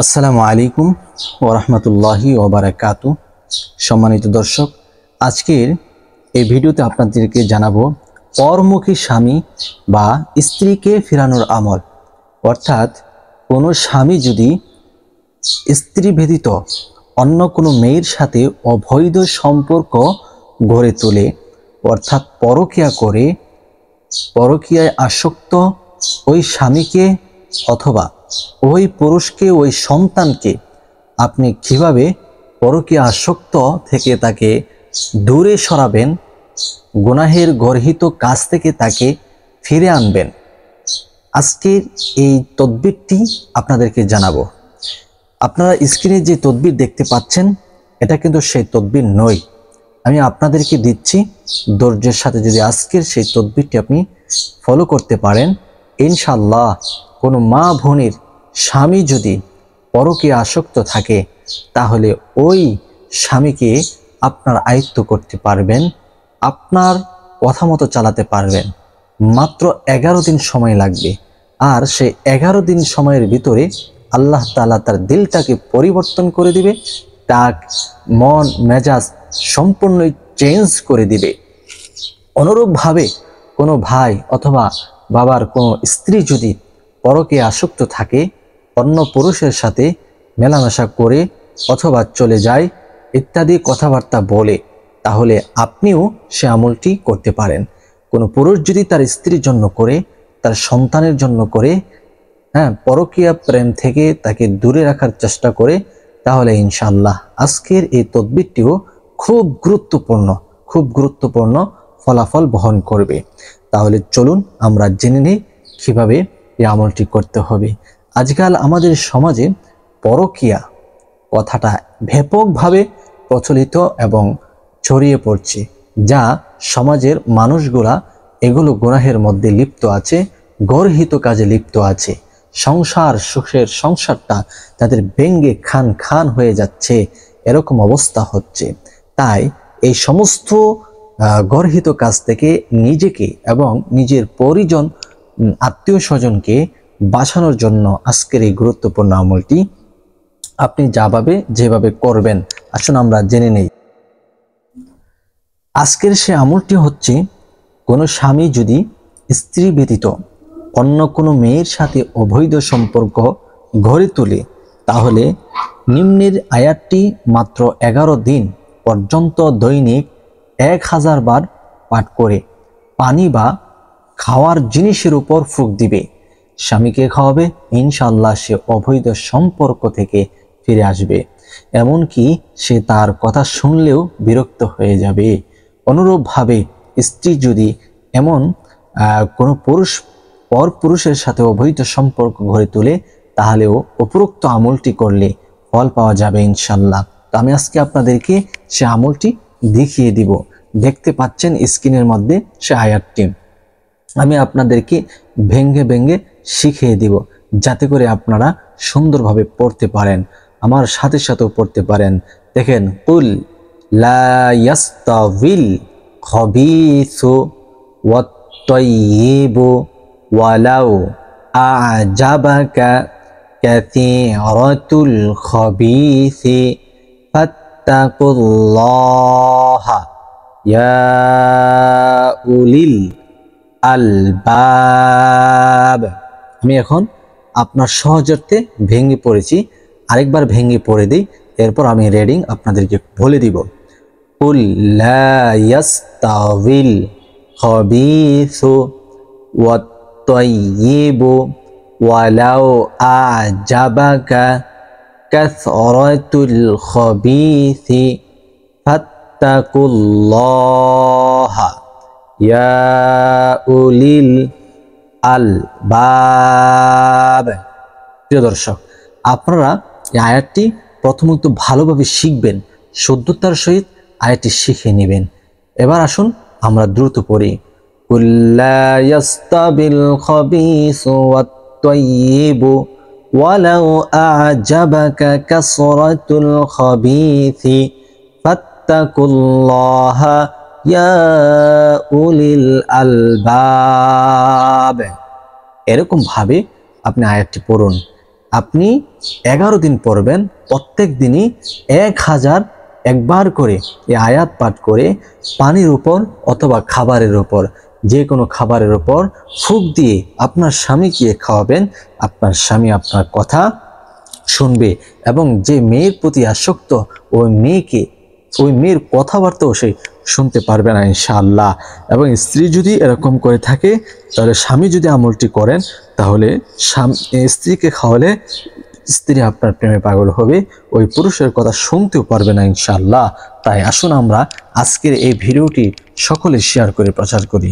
আসসালামু আলাইকুম ওয়া রাহমাতুল্লাহি ওয়া বারাকাতু। সম্মানিত দর্শক, আজকের এই ভিডিওতে আপনাদেরকে জানাবো পরমুখী স্বামী বা স্ত্রীকে ফেরানোর আমল। অর্থাৎ কোনো স্বামী যদি স্ত্রী ব্যতীত অন্য কোনো মেয়ের সাথে অবৈধ সম্পর্ক গড়ে তোলে, অর্থাৎ পরকীয়া করে, পরকীয়ায় আসক্ত ওই স্বামীকে অথবা ওই পুরুষকে, ওই সন্তানকে আপনি কিভাবে পরকীয়া আসক্ত থেকে তাকে দূরে সরাবেন, গুনাহের গর্হিত কাজ থেকে তাকে ফিরে আনবেন, আজকের এই তদবিরটি আপনাদেরকে জানাবো। আপনারা স্ক্রিনে যে তদবির দেখতে পাচ্ছেন, এটা কিন্তু সেই তদবির নয়। আমি আপনাদেরকে দিচ্ছি, ধৈর্যের সাথে যদি আজকের সেই তদবিরটি আপনি ফলো করতে পারেন, ইনশাআল্লাহ কোনো মা বোনের স্বামী যদি পরকীয়া আসক্ত থাকে, তাহলে ওই স্বামীকে আপনার আয়ত্ত করতে পারবেন, আপনার কথা মতো চালাতে পারবেন। মাত্র 11 দিন সময় লাগবে। আর সেই 11 দিন সময়ের ভিতরে আল্লাহ তাআলা তার দিলটাকে পরিবর্তন করে দিবে, তার মন মেজাজ সম্পূর্ণই চেঞ্জ করে দিবে। অনুরূপভাবে কোনো ভাই অথবা বাবার কোনো স্ত্রী যদি পরকীয়া আসক্ত থাকে, অন্য পুরুষের সাথে মেলামেশা করে অথবা চলে যায় ইত্যাদি কথাবার্তা বলে, তাহলে আপনিও সে আমলটি করতে পারেন। কোনো পুরুষ যদি তার স্ত্রীর জন্য করে, তার সন্তানের জন্য করে, পরকীয়া প্রেম থেকে তাকে দূরে রাখার চেষ্টা করে, তাহলে ইনশাআল্লাহ আজকের এই তদবিরটিও খুব গুরুত্বপূর্ণ ফলাফল বহন করবে। তাহলে চলুন আমরা জেনে নিই কিভাবে এই আমলটি করতে হবে। আজকাল আমাদের সমাজে পরকীয়া কথাটা ব্যাপকভাবে প্রচলিত এবং ছড়িয়ে পড়ছে, যা সমাজের মানুষগুলা এগুলো গুনাহের মধ্যে লিপ্ত আছে, গর্হিত কাজে লিপ্ত আছে। সুখের সংসারটা তাদের ভেঙ্গে খান খান হয়ে যাচ্ছে, এরকম অবস্থা হচ্ছে। তাই এই সমস্ত গর্হিত কাজ থেকে নিজেকে এবং নিজের পরিজন, আত্মীয় স্বজনকে বাঁচানোর জন্য আজকের এই গুরুত্বপূর্ণ আমলটি আপনি যেভাবে করবেন, আসুন আমরা জেনে নেই। আজকের সে আমলটি হচ্ছে, কোনো স্বামী যদি স্ত্রী ব্যতীত অন্য কোনো মেয়ের সাথে অবৈধ সম্পর্ক গড়ে তোলে, তাহলে নিম্নের আয়াতটি মাত্র 11 দিন পর্যন্ত দৈনিক 1000 বার পাঠ করে পানি বা খাওয়ার জিনিসের উপর ফুঁক দিবে। স্বামীকে খাওয়াবে, ইনশাআল্লাহ সে অবৈধ সম্পর্ক থেকে ফিরে আসবে। এমনকি সে তার কথা শুনলেও বিরক্ত হয়ে যাবে। অনুরূপভাবে স্ত্রী যদি এমন কোনো পুরুষের সাথে অবৈধ সম্পর্ক গড়ে তোলে, তাহলেও উপরোক্ত আমলটি করলে ফল পাওয়া যাবে ইনশাআল্লাহ। তো আমি আজকে আপনাদেরকে সে আমলটি দেখিয়ে দিব। দেখতে পাচ্ছেন স্ক্রিনের মধ্যে সে আয়াতটি, আমি আপনাদেরকে ভেঙ্গে শিখিয়ে দিব, যাতে করে আপনারা সুন্দরভাবে পড়তে পারেন, আমার সাথে সাথেও পড়তে পারেন। দেখেন, কুল লা ইয়াস্তাবিল খাবিসু ওয়াত তাইয়িবু ওয়ালাউ আ'জাবাকা কাসীরাতুল খাবিসি ফাত্তাকুল্লাহা ইয়া উলিল আলবাব। আমি এখন আপনার সহজার্থে ভেঙে পড়েছি, আরেকবার ভেঙে পড়ে দিই, এরপর আমি রিডিং আপনাদেরকে বলে দিব। কুল লা ইয়াস্তাবিল খাবিসু ওয়াত তাইয়িবু ওয়ালাউ আ'জাবাকা কাসরাতুল খাবিসি ফাত্তাকুল্লাহা ইয়া উলিল আলবাব। প্রিয় দর্শক, আপনারা এই আয়াতটি প্রথমত ভালোভাবে শিখবেন, শুদ্ধতার সহিত আয়াতটি শিখে নেবেন। এবার আসুন আমরা দ্রুত পড়ি। কুল্লা ইয়াস্তাবিল খাবিসু ওয়াত তাইয়িবু ওয়ালাউ আ'জাবাকা কাসরাতুল খাবিসি ফাত্তাকুল্লাহা ইয়া উলিল আলবাব। এরকম ভাবে আপনি আয়াতটি পড়ুন। আপনি 11 দিন পড়বেন, প্রত্যেক দিনই 1000 একবার করে এই আয়াত পাঠ করে পানির উপর অথবা খাবারের উপর, যে কোনো খাবারের উপর ফুঁক দিয়ে আপনার স্বামীকে খাওয়াবেন। আপনার স্বামী আপনার কথা শুনবে এবং যে মেয়ের প্রতি আসক্ত ওই মেয়ের কথাবার্তাও সে শুনতে পারবে না ইনশাআল্লাহ। এবং স্ত্রী যদি এরকম করে থাকে, তাহলে স্বামী যদি আমলটি করেন, তাহলে স্ত্রীকে খাওয়ালে স্ত্রী আপনার প্রেমে পাগল হবে, ওই পুরুষের কথা শুনতেও পারবে না ইনশাআল্লাহ। তাই আসুন আমরা আজকের এই ভিডিওটি সকলে শেয়ার করে প্রচার করি।